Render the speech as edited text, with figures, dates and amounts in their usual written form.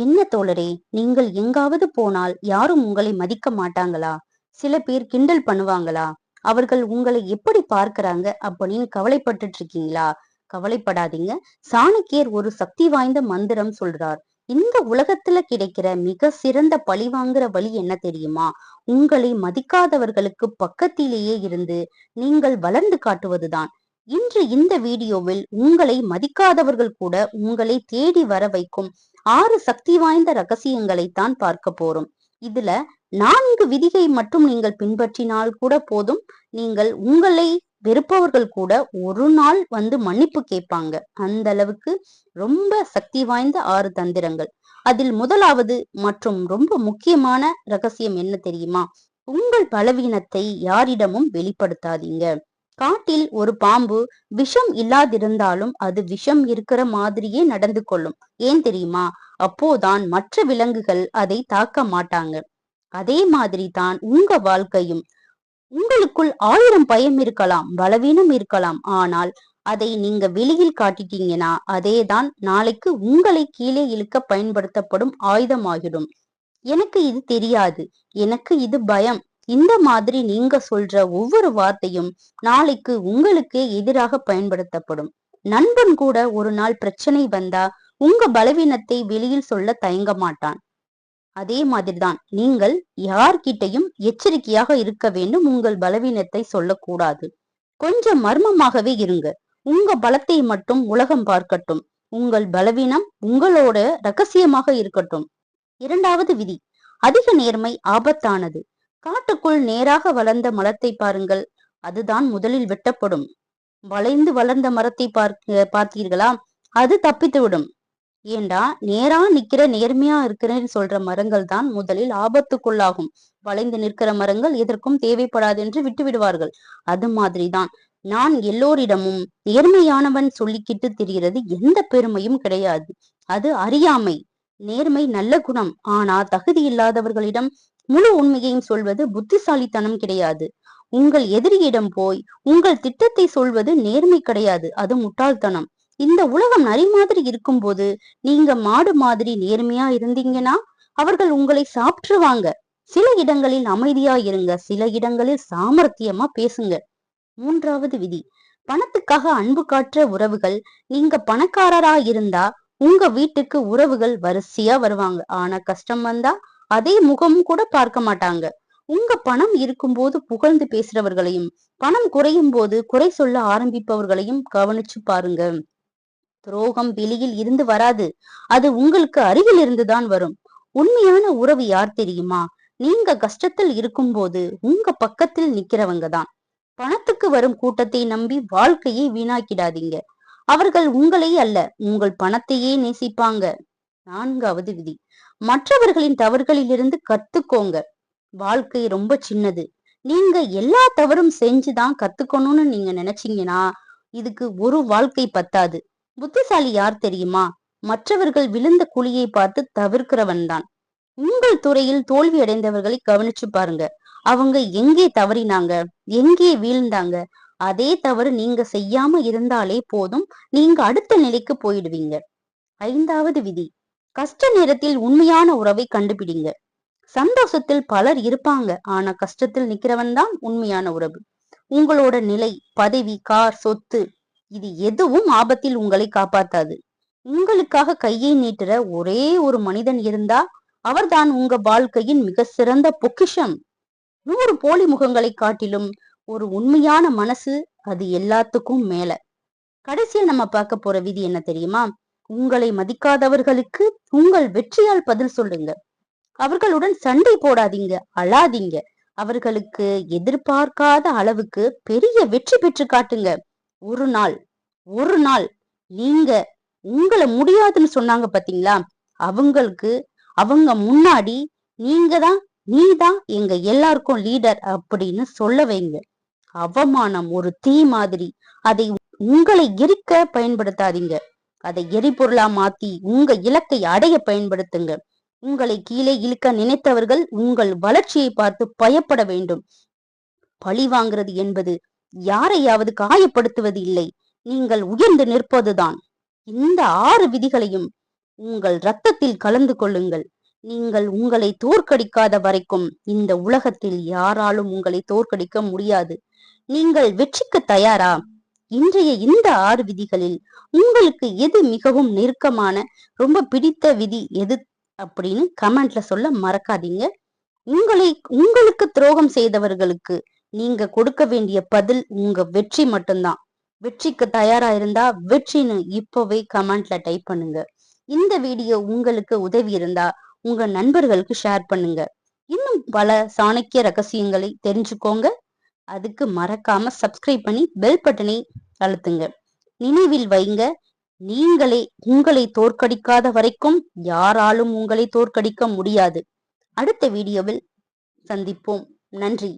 என்ன தோழரே, நீங்கள் எங்காவது போனால் யாரும் உங்களை மதிக்க மாட்டாங்களா? சில பேர் கிண்டல் பண்ணுவாங்களா? அவர்கள் உங்களை எப்படி பார்க்கறாங்க அப்படின்னு கவலைப்பட்டுட்டு இருக்கீங்களா? கவலைப்படாதீங்க. சாணக்கியர் ஒரு சக்தி வாய்ந்த மந்திரம் சொல்றார். இந்த உலகத்துல கிடைக்கிற மிக சிறந்த பழிவாங்குற வழி என்ன தெரியுமா? உங்களை மதிக்காதவர்களுக்கு பக்கத்திலேயே இருந்து நீங்கள் வளர்ந்து காட்டுவதுதான். இன்று இந்த வீடியோவில் உங்களை மதிக்காதவர்கள் கூட உங்களை தேடி வர வைக்கும் 6 சக்தி வாய்ந்த ரகசியங்களைத்தான் பார்க்க போறோம். இதுல 4 விதியை மட்டும் நீங்கள் பின்பற்றினால் கூட போதும். நீங்கள் உங்களை வெறுப்பவர்கள் கூட ஒரு நாள் வந்து மன்னிப்பு கேட்பாங்க. அந்த அளவுக்கு ரொம்ப சக்தி வாய்ந்த 6 தந்திரங்கள். அதில் முதலாவது மற்றும் ரொம்ப முக்கியமான ரகசியம் என்ன தெரியுமா? உங்கள் பலவீனத்தை யாரிடமும் வெளிப்படுத்தாதீங்க. காட்டில் ஒரு பாம்பு விஷம் இல்லாதிருந்தாலும் அது விஷம் இருக்கிற மாதிரியே நடந்து கொள்ளும். ஏன் தெரியுமா? அப்போதான் மற்ற விலங்குகள் அதை தாக்க மாட்டாங்க. அதே மாதிரி தான் உங்க வாழ்க்கையும். உங்களுக்குள் 1000 பயம் இருக்கலாம், பலவீனம் இருக்கலாம். ஆனால் அதை நீங்க வெளியில் காட்டிட்டீங்கன்னா அதேதான் நாளைக்கு உங்களை கீழே இழுக்க பயன்படுத்தப்படும் ஆயுதமாகிடும். எனக்கு இது தெரியாது, எனக்கு இது பயம், இந்த மாதிரி நீங்க சொல்ற ஒவ்வொரு வார்த்தையும் நாளைக்கு உங்களுக்கே எதிராக பயன்படுத்தப்படும். நண்பன் கூட ஒரு நாள் பிரச்சனை வந்தா உங்க பலவீனத்தை வெளியில் சொல்ல தயங்க மாட்டான். அதே மாதிரிதான் நீங்கள் யார்கிட்டையும் எச்சரிக்கையாக இருக்க வேண்டும். உங்கள் பலவீனத்தை சொல்லக்கூடாது. கொஞ்சம் மர்மமாகவே இருங்க. உங்க பலத்தை மட்டும் உலகம் பார்க்கட்டும். உங்கள் பலவீனம் உங்களோட ரகசியமாக இருக்கட்டும். இரண்டாவது விதி, அதிக நேர்மை ஆபத்தானது. காட்டுக்குள் நேராக வளர்ந்த மரத்தை பாருங்கள், அதுதான் முதலில் வெட்டப்படும். வளைந்து வளர்ந்த மரத்தை பார்த்தீர்களா? அது தப்பித்து விடும். ஏண்டா, நேரா நிக்கிற நேர்மையா இருக்கிறேன்னு சொல்ற மரங்கள் தான் முதலில் ஆபத்துக்குள்ளாகும். வளைந்து நிற்கிற மரங்கள் எதற்கும் தேவைப்படாது என்று விட்டு விடுவார்கள். அது மாதிரிதான் நான் எல்லோரிடமும் நேர்மையானவன் சொல்லிக்கிட்டு திரிகிறது எந்த பெருமையும் கிடையாது. அது அறியாமை. நேர்மை நல்ல குணம். ஆனா தகுதி இல்லாதவர்களிடம் முழு உண்மையையும் சொல்வது புத்திசாலித்தனம் கிடையாது. உங்கள் எதிரியிடம் போய் உங்கள் திட்டத்தை சொல்வது நேர்மை கிடையாது, அது முட்டாள்தனம். இந்த உலகம் நரி மாதிரி இருக்கும்போது நீங்க மாடு மாதிரி நேர்மையா இருந்தீங்கன்னா அவர்கள் உங்களை சாப்பிட்டுருவாங்க. சில இடங்களில் அமைதியா இருங்க, சில இடங்களில் சாமர்த்தியமா பேசுங்க. மூன்றாவது விதி, பணத்துக்காக அன்பு காட்டுற உறவுகள். நீங்க பணக்காரரா இருந்தா உங்க வீட்டுக்கு உறவுகள் வரிசையா வருவாங்க. ஆனா கஷ்டம் வந்தா அதே முகமும் கூட பார்க்க மாட்டாங்க. உங்க பணம் இருக்கும்போது புகழ்ந்து பேசுறவர்களையும் பணம் குறையும் போது குறை சொல்ல ஆரம்பிப்பவர்களையும் கவனிச்சு பாருங்க. துரோகம் வெளியில் இருந்து வராது, அது உங்களுக்கு அருகில் இருந்துதான் வரும். உண்மையான உறவு யார் தெரியுமா? நீங்க கஷ்டத்தில் இருக்கும்போது உங்க பக்கத்தில் நிக்கிறவங்க தான். பணத்துக்கு வரும் கூட்டத்தை நம்பி வாழ்க்கையை வீணாக்கிடாதீங்க. அவர்கள் உங்களை அல்ல, உங்கள் பணத்தையே நேசிப்பாங்க. நான்காவது விதி, மற்றவர்களின் தவறுகளிலிருந்து கத்துக்கோங்க. வாழ்க்கை ரொம்ப சின்னது. நீங்க எல்லா தவறும் செஞ்சுதான் கத்துக்கணும்னு நீங்க நினைச்சீங்கன்னா இதுக்கு ஒரு வாழ்க்கை பத்தாது. புத்திசாலி யார் தெரியுமா? மற்றவர்கள் விழுந்த குழியை பார்த்து தவிர்க்கிறவன் தான். உங்கள் துறையில் தோல்வி அடைந்தவர்களை கவனிச்சு பாருங்க. அவங்க எங்கே தவறினாங்க, எங்கே வீழ்ந்தாங்க. அதே தவறு நீங்க செய்யாம இருந்தாலே போதும், நீங்க அடுத்த நிலைக்கு போயிடுவீங்க. ஐந்தாவது விதி, கஷ்ட நேரத்தில் உண்மையான உறவை கண்டுபிடிங்க. சந்தோஷத்தில் பலர் இருப்பாங்க, ஆனா கஷ்டத்தில் நிக்கிறவன் தான் உண்மையான உறவு. உங்களோட நிலை, பதவி, கார், சொத்து, இது எதுவும் ஆபத்தில் உங்களை காப்பாத்தாது. உங்களுக்காக கையை நீட்டுற ஒரே ஒரு மனிதன் இருந்தா அவர்தான் உங்க வாழ்க்கையின் மிக சிறந்த பொக்கிஷம். 100 போலி முகங்களை காட்டிலும் ஒரு உண்மையான மனசு, அது எல்லாத்துக்கும் மேல. கடைசியா நம்ம பார்க்க போற விதி என்ன தெரியுமா? உங்களை மதிக்காதவர்களுக்கு உங்கள் வெற்றியால் பதில் சொல்லுங்க. அவர்களுடன் சண்டை போடாதீங்க, அழாதீங்க. அவர்களுக்கு எதிர்பார்க்காத அளவுக்கு பெரிய வெற்றி பெற்று காட்டுங்க. ஒரு நாள் ஒரு நாள் நீங்க உங்களை முடியாதுன்னு சொன்னாங்க பாத்தீங்களா, அவங்களுக்கு அவங்க முன்னாடி நீதான் எங்க எல்லாருக்கும் லீடர் அப்படின்னு சொல்ல வைங்க. அவமானம் ஒரு தீ மாதிரி. அதை உங்களை எரிக்க பயன்படுத்தாதீங்க. அதை எரிபொருளா மாத்தி உங்க இலக்கை அடைய பயன்படுத்துங்க. உங்களை கீழே இழுக்க நினைத்தவர்கள் உங்கள் வளர்ச்சியை பார்த்து பயப்பட வேண்டும். பழி வாங்குறது என்பது யாரையாவது காயப்படுத்துவது இல்லை, நீங்கள் உயர்ந்து நிற்பதுதான். இந்த 6 விதிகளையும் உங்கள் ரத்தத்தில் கலந்து கொள்ளுங்கள். நீங்கள் உங்களை தோற்கடிக்காத வரைக்கும் இந்த உலகத்தில் யாராலும் உங்களை தோற்கடிக்க முடியாது. நீங்கள் வெற்றிக்கு தயாரா? இன்றைய இந்த 6 விதிகளில் உங்களுக்கு எது மிகவும் நெருக்கமான, ரொம்ப பிடித்த விதி எது அப்படின்னு கமெண்ட்ல சொல்ல மறக்காதீங்க. உங்களுக்கு துரோகம் செய்தவர்களுக்கு நீங்க கொடுக்க வேண்டிய பதில் உங்க வெற்றி மட்டும்தான். வெற்றிக்கு தயாரா இருந்தா வெற்றின்னு இப்பவே கமெண்ட்ல டைப் பண்ணுங்க. இந்த வீடியோ உங்களுக்கு உதவி இருந்தா உங்க நண்பர்களுக்கு ஷேர் பண்ணுங்க. இன்னும் பல சாணக்கிய ரகசியங்களை தெரிஞ்சுக்கோங்க. அதுக்கு மறக்காம சப்ஸ்கிரைப் பண்ணி பெல் பட்டனை அழுத்துங்க. நினைவில் வைங்க, நீங்களே உங்களை தோற்கடிக்காத வரைக்கும் யாராலும் உங்களை தோற்கடிக்க முடியாது. அடுத்த வீடியோவில் சந்திப்போம். நன்றி.